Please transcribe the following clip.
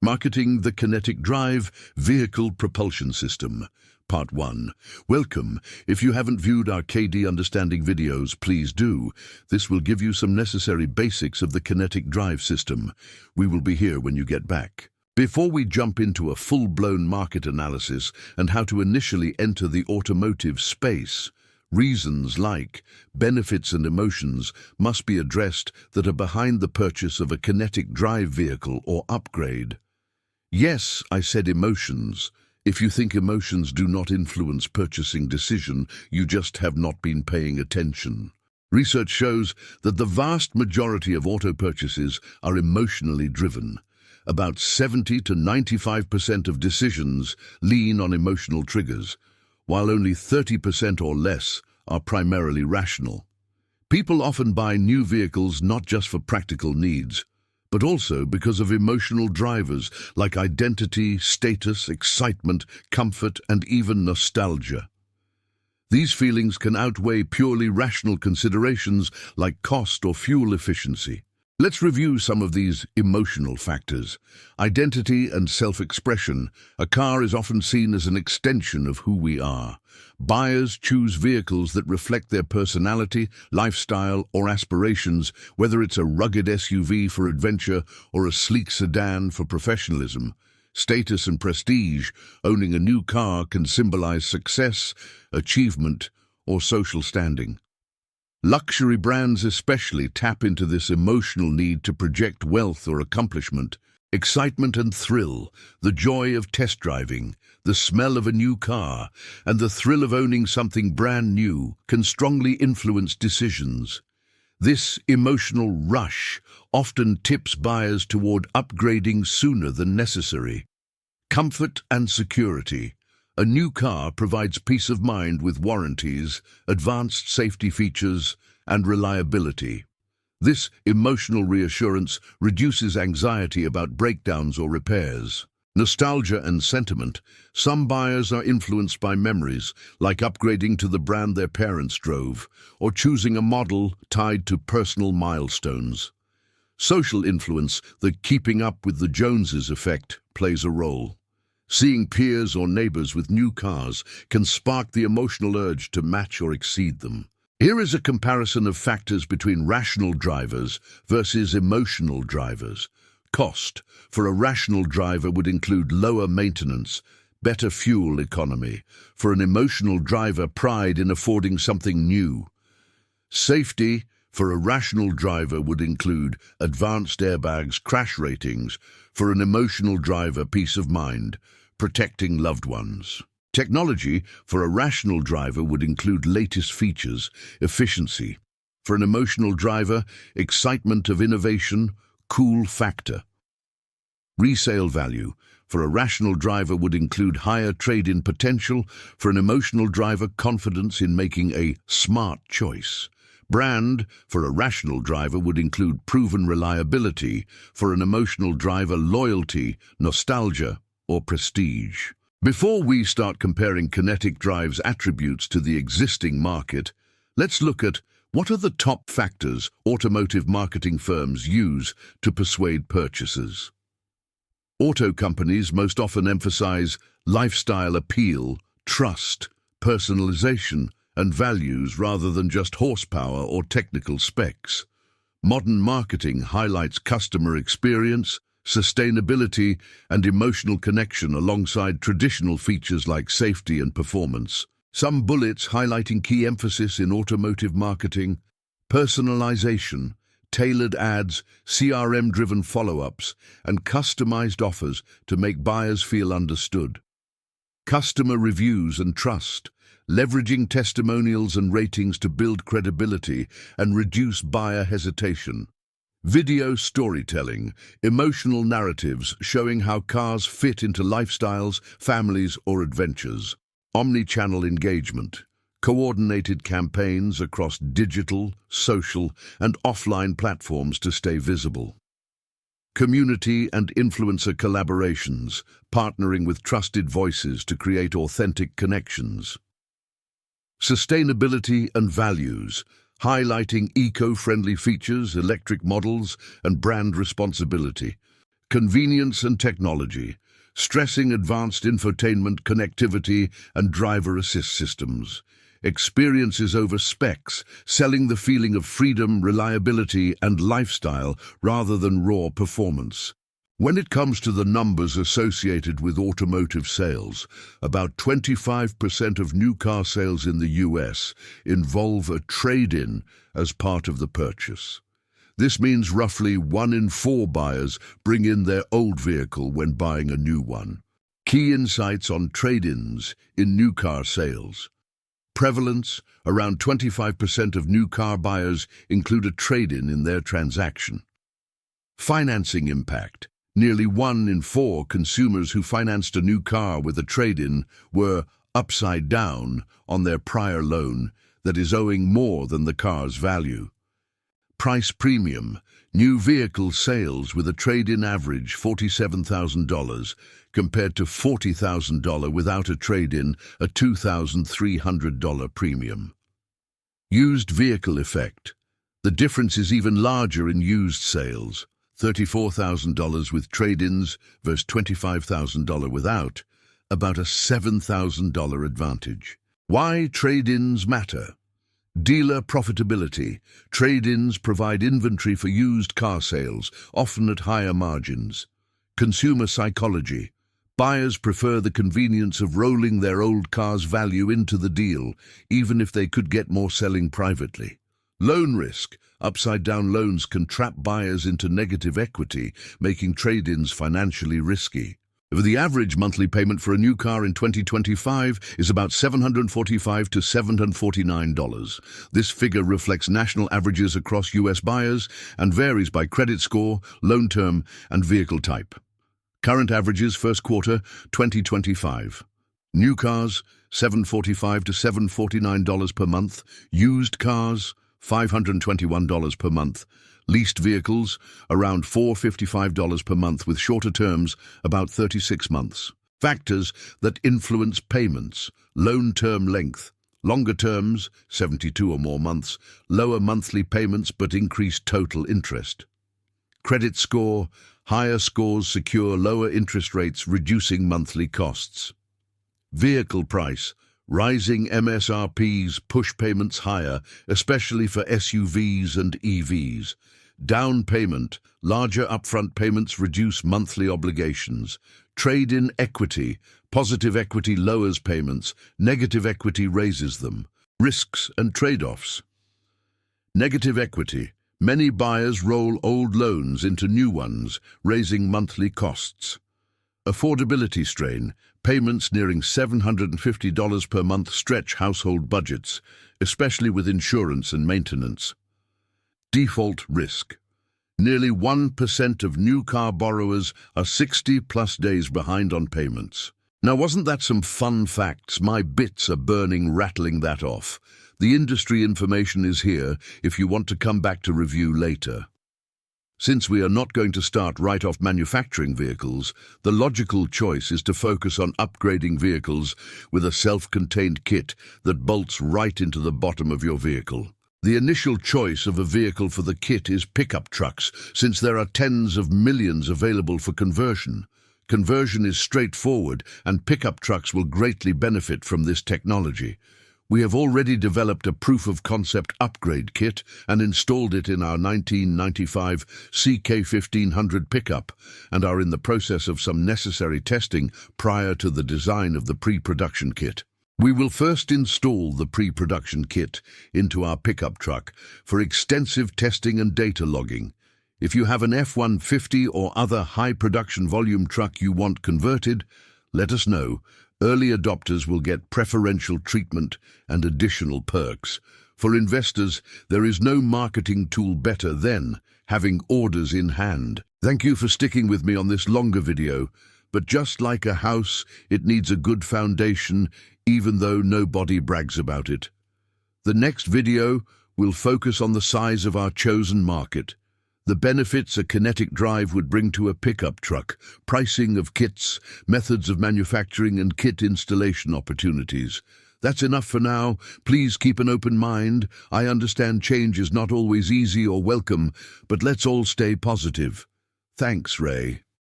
Marketing the Kinetic Drive Vehicle Propulsion System, Part 1. Welcome. If you haven't viewed our KD Understanding videos, please do. This will give you some necessary basics of the Kinetic Drive system. We will be here when you get back. Before we jump into a full-blown market analysis and how to initially enter the automotive space, reasons like benefits and emotions must be addressed that are behind the purchase of a kinetic drive vehicle or upgrade. Yes, I said emotions. If you think emotions do not influence purchasing decision, you just have not been paying attention. Research shows that the vast majority of auto purchases are emotionally driven. About 70 to 95% of decisions lean on emotional triggers, while only 30% or less are primarily rational. People often buy new vehicles not just for practical needs, but also because of emotional drivers like identity, status, excitement, comfort, and even nostalgia. These feelings can outweigh purely rational considerations like cost or fuel efficiency. Let's review some of these emotional factors. Identity and self-expression. A car is often seen as an extension of who we are. Buyers choose vehicles that reflect their personality, lifestyle, or aspirations, whether it's a rugged SUV for adventure or a sleek sedan for professionalism. Status and prestige. Owning a new car can symbolize success, achievement, or social standing. Luxury brands especially tap into this emotional need to project wealth or accomplishment. Excitement and thrill, the joy of test driving, the smell of a new car, and the thrill of owning something brand new can strongly influence decisions. This emotional rush often tips buyers toward upgrading sooner than necessary. Comfort and security. A new car provides peace of mind with warranties, advanced safety features, and reliability. This emotional reassurance reduces anxiety about breakdowns or repairs. Nostalgia and sentiment. Some buyers are influenced by memories, like upgrading to the brand their parents drove, or choosing a model tied to personal milestones. Social influence, the keeping up with the Joneses effect, plays a role. Seeing peers or neighbors with new cars can spark the emotional urge to match or exceed them. Here is a comparison of factors between rational drivers versus emotional drivers. Cost for a rational driver would include lower maintenance, better fuel economy. For an emotional driver, pride in affording something new. Safety for a rational driver would include advanced airbags, crash ratings. For an emotional driver, peace of mind, protecting loved ones. Technology for a rational driver would include latest features, efficiency. For an emotional driver, excitement of innovation, cool factor. Resale value for a rational driver would include higher trade-in potential. For an emotional driver, confidence in making a smart choice. Brand for a rational driver would include proven reliability. For an emotional driver, loyalty, nostalgia, or prestige. Before we start comparing Kinetic Drive's attributes to the existing market, let's look at what are the top factors automotive marketing firms use to persuade purchasers. Auto companies most often emphasize lifestyle appeal, trust, personalization, and values rather than just horsepower or technical specs. Modern marketing highlights customer experience, sustainability, and emotional connection alongside traditional features like safety and performance. Some bullets highlighting key emphasis in automotive marketing: personalization, tailored ads, CRM-driven follow-ups, and customized offers to make buyers feel understood. Customer reviews and trust, leveraging testimonials and ratings to build credibility and reduce buyer hesitation. Video storytelling, emotional narratives showing how cars fit into lifestyles, families, or adventures. Omni-channel engagement, coordinated campaigns across digital, social, and offline platforms to stay visible. Community and influencer collaborations, partnering with trusted voices to create authentic connections. Sustainability and values, highlighting eco-friendly features, electric models, and brand responsibility. Convenience and technology, stressing advanced infotainment, connectivity, and driver assist systems. Experiences over specs, selling the feeling of freedom, reliability, and lifestyle rather than raw performance. When it comes to the numbers associated with automotive sales, about 25% of new car sales in the US involve a trade-in as part of the purchase. This means roughly 1 in 4 buyers bring in their old vehicle when buying a new one. Key insights on trade-ins in new car sales. Prevalence: around 25% of new car buyers include a trade-in in their transaction. Financing impact: nearly 1 in 4 consumers who financed a new car with a trade-in were upside down on their prior loan that is owing more than the car's value. Price premium: new vehicle sales with a trade-in average $47,000 compared to $40,000 without a trade-in, a $2,300 premium. Used vehicle effect: the difference is even larger in used sales. $34,000 with trade-ins versus $25,000 without, about a $7,000 advantage. Why trade-ins matter? Dealer profitability: trade-ins provide inventory for used car sales, often at higher margins. Consumer psychology: buyers prefer the convenience of rolling their old car's value into the deal, even if they could get more selling privately. Loan risk: upside-down loans can trap buyers into negative equity, making trade-ins financially risky. The average monthly payment for a new car in 2025 is about $745 to $749. This figure reflects national averages across U.S. buyers and varies by credit score, loan term, and vehicle type. Current averages first quarter 2025. New cars, $745 to $749 per month. Used cars, $521 per month. Leased vehicles, around $455 per month with shorter terms, about 36 months. Factors that influence payments: loan term length. Longer terms, 72 or more months, lower monthly payments but increased total interest. Credit score: higher scores secure lower interest rates, reducing monthly costs. Vehicle price: rising MSRPs push payments higher, especially for SUVs and EVs. Down payment: larger upfront payments reduce monthly obligations. Trade-in equity: positive equity lowers payments, negative equity raises them. Risks and trade-offs. Negative equity: many buyers roll old loans into new ones, raising monthly costs. Affordability strain: payments nearing $750 per month stretch household budgets, especially with insurance and maintenance. Default risk: nearly 1% of new car borrowers are 60+ days behind on payments. Now, wasn't that some fun facts? My bits are burning rattling that off. The industry information is here if you want to come back to review later. Since we are not going to start right off manufacturing vehicles, the logical choice is to focus on upgrading vehicles with a self-contained kit that bolts right into the bottom of your vehicle. The initial choice of a vehicle for the kit is pickup trucks, since there are tens of millions available for conversion. Conversion is straightforward, and pickup trucks will greatly benefit from this technology. We have already developed a proof-of-concept upgrade kit and installed it in our 1995 CK1500 pickup, and are in the process of some necessary testing prior to the design of the pre-production kit. We will first install the pre-production kit into our pickup truck for extensive testing and data logging. If you have an F-150 or other high production volume truck you want converted, let us know. Early adopters will get preferential treatment and additional perks. For investors, there is no marketing tool better than having orders in hand. Thank you for sticking with me on this longer video, but just like a house, it needs a good foundation, even though nobody brags about it. The next video will focus on the size of our chosen market, the benefits a Kinetic Drive would bring to a pickup truck, pricing of kits, methods of manufacturing and kit installation opportunities. That's enough for now. Please keep an open mind. I understand change is not always easy or welcome, but let's all stay positive. Thanks, Ray.